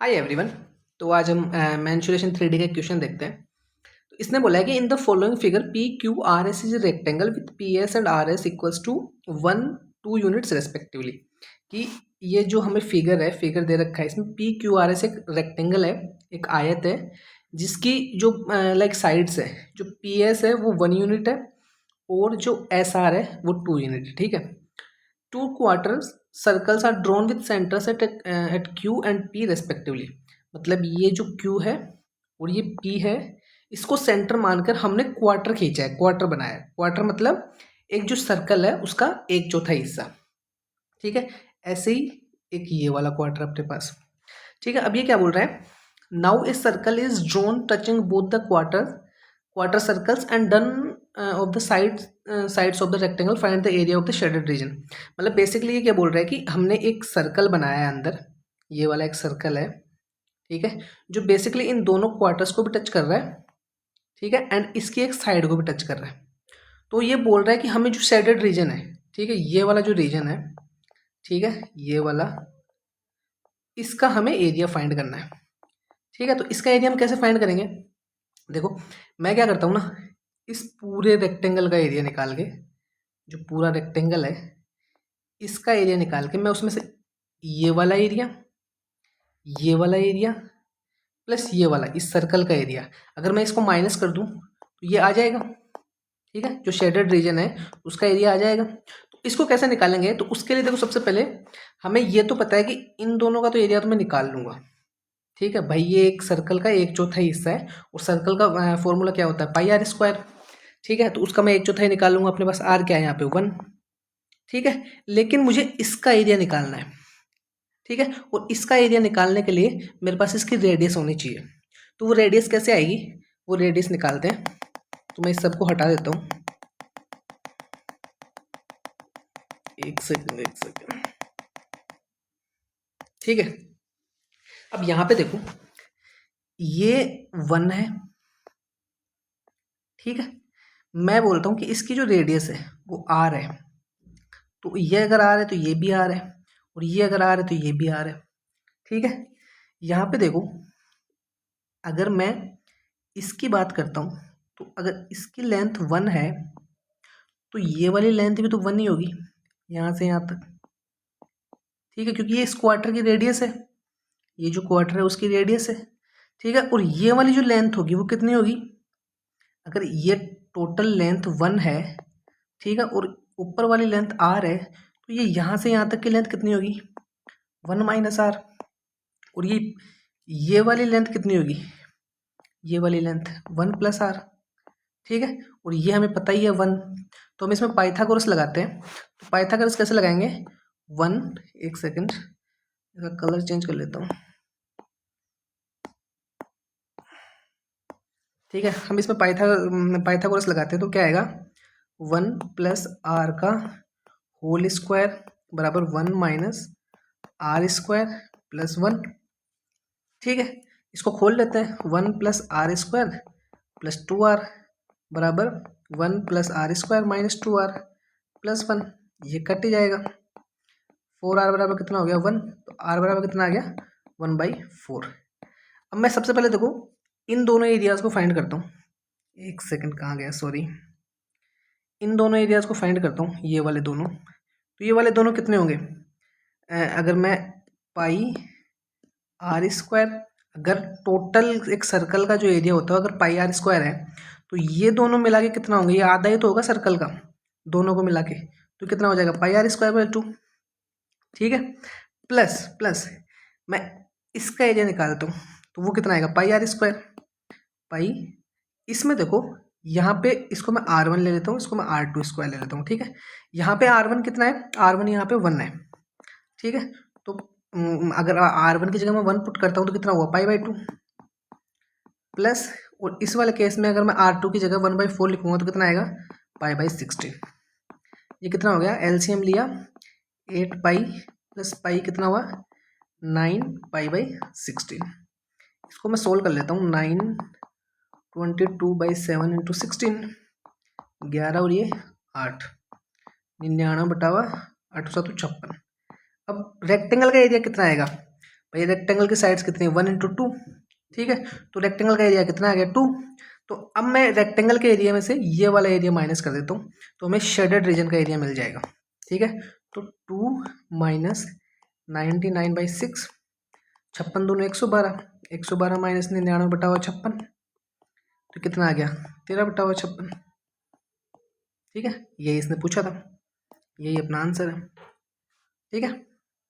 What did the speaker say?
Hi everyone. तो आज हम मेंसुरेशन 3D का क्वेश्चन देखते हैं। तो इसने बोला है कि in the following figure P Q R S is rectangle with P S and R S equals to 1-2 units respectively. कि ये जो हमें फिगर है, फिगर दे रखा है, इसमें पी क्यू आर एस एक रेक्टेंगल है, एक आयत है, जिसकी जो लाइक साइड्स है, जो पी एस है वो 1 यूनिट है और जो एस आर है वो 2 यूनिट है। ठीक है। Two quarters circles are drawn with centers at Q and P respectively। मतलब ये जो Q है और ये P है, इसको सेंटर मानकर हमने क्वार्टर खींचा है, क्वार्टर बनाया है। क्वार्टर मतलब एक जो सर्कल है उसका 1/4 हिस्सा। ठीक है। ऐसे ही एक ये वाला क्वार्टर अपने पास। ठीक है। अब ये क्या बोल रहा है, now a circle is drawn touching both the quarter circles and done of the sides of the rectangle find the area of the shaded region. मतलब बेसिकली ये क्या बोल रहा है कि हमने एक सर्कल बनाया है अंदर, ये वाला एक सर्कल है। ठीक है। जो बेसिकली इन दोनों क्वार्टर्स को भी टच कर रहा है। ठीक है। एंड इसकी एक साइड को भी टच कर रहा है। तो ये बोल रहा है कि हमें जो शेडेड रीजन है, ठीक है, ये वाला जो रीजन है, ठीक है, ये वाला, इसका हमें एरिया फाइंड करना है। ठीक है। तो इसका एरिया हम कैसे फाइंड करेंगे, देखो मैं क्या करता हूँ ना, इस पूरे रेक्टेंगल का एरिया निकाल के, जो पूरा रेक्टेंगल है इसका एरिया निकाल के मैं उसमें से ये वाला एरिया, ये वाला एरिया प्लस ये वाला इस सर्कल का एरिया, अगर मैं इसको माइनस कर दूं तो ये आ जाएगा। ठीक है। जो शेडेड रीजन है उसका एरिया आ जाएगा। तो इसको कैसे निकालेंगे, तो उसके लिए देखो सबसे पहले हमें ये तो पता है कि इन दोनों का तो एरिया तो मैं निकाल लूंगा। ठीक है भाई, ये एक सर्कल का 1/4 हिस्सा है और सर्कल का फॉर्मूला क्या होता है, पाई आर स्क्वायर। ठीक है। तो उसका मैं 1/4 ही निकाल लूंगा, अपने पास आर क्या है यहाँ पे 1। ठीक है। लेकिन मुझे इसका एरिया निकालना है। ठीक है। और इसका एरिया निकालने के लिए मेरे पास इसकी रेडियस होनी चाहिए। तो वो रेडियस कैसे आएगी, वो रेडियस निकालते हैं। तो मैं इस सबको हटा देता हूँ। एक सेकंड। ठीक है। अब यहाँ पे देखो, ये 1 है। ठीक है। मैं बोलता हूँ कि इसकी जो रेडियस है वो आर है। तो ये अगर आर है तो ये भी आर है, और ये अगर आर है तो ये भी आर है। ठीक है। यहाँ पे देखो, अगर मैं इसकी बात करता हूँ तो अगर इसकी लेंथ 1 है तो ये वाली लेंथ भी तो 1 ही होगी, यहाँ से यहाँ तक। ठीक है। क्योंकि ये इस क्वार्टर की रेडियस है, ये जो क्वार्टर है उसकी रेडियस है। ठीक है। और ये वाली जो लेंथ होगी वो कितनी होगी, अगर ये टोटल लेंथ 1 है, ठीक है, और ऊपर वाली लेंथ आर है, तो ये यहाँ से यहाँ तक की लेंथ कितनी होगी, 1 माइनस आर। और ये वाली लेंथ कितनी होगी, ये वाली लेंथ 1 प्लस आर। ठीक है। और ये हमें पता ही है 1। तो हम इसमें पाइथागोरस लगाते हैं। तो पाइथागोरस कैसे लगाएंगे, 1, एक सेकंड, इसका कलर चेंज कर लेता हूँ। ठीक है। हम इसमें पाइथागोरस लगाते हैं तो क्या आएगा, 1 प्लस आर का होल स्क्वायर बराबर 1 माइनस आर स्क्वायर प्लस 1। ठीक है। इसको खोल लेते हैं, 1 plus r square plus 2r बराबर 1 plus r square minus 2r plus 1। ये कट ही जाएगा। 4r बराबर कितना हो गया, 1। तो r बराबर कितना आ गया, 1/4। अब मैं सबसे पहले देखो इन दोनों एरियाज को फाइंड करता हूँ। एक सेकंड, कहाँ गया, सॉरी। इन दोनों एरियाज को फाइंड करता हूँ, ये वाले दोनों। तो ये वाले दोनों कितने होंगे, अगर मैं पाई आर स्क्वायर, अगर टोटल एक सर्कल का जो एरिया होता है अगर पाई आर स्क्वायर है, तो ये दोनों मिला के कितना होंगे, ये आधा ही तो होगा सर्कल का, दोनों को मिला के। तो कितना हो जाएगा, पाई आर स्क्वायर बाई 2। ठीक है। प्लस प्लस मैं इसका एरिया निकालता हूँ, तो वो कितना आएगा, पाई आर स्क्वायर। पाई, इसमें देखो यहाँ पे इसको मैं R1 ले लेता हूँ, इसको मैं R2 स्क्वायर ले लेता हूँ। ठीक है। यहाँ पे R1 कितना है, R1 यहाँ पे 1 है। ठीक है। तो अगर R1 की जगह मैं 1 पुट करता हूँ तो कितना हुआ, पाई/2 प्लस, और इस वाले केस में अगर मैं R2 की जगह 1/4 लिखूंगा तो कितना आएगा, पाई/16। ये कितना हो गया, एलसीएम लिया, 8 पाई प्लस पाई कितना हुआ, 9 पाई/16। इसको मैं सोल्व कर लेता हूँ, 9/22/7 इंटू 16, 11 और ये 8, 99 बटावा 8 7 56। अब रेक्टेंगल का एरिया कितना आएगा, भाई रेक्टेंगल की साइड्स कितनी है 1 × 2, ठीक है। तो रेक्टेंगल का एरिया कितना आ गया 2। तो अब मैं रेक्टेंगल के एरिया में से ये वाला एरिया माइनस कर देता हूँ, तो हमें शेडेड रीजन का एरिया मिल जाएगा, ठीक है। तो 2 माइनस 99/6, 56 दूनी 112, 112 माइनस 99/56, तो कितना आ गया 13/56, ठीक है। यही इसने पूछा था, यही अपना आंसर है, ठीक है।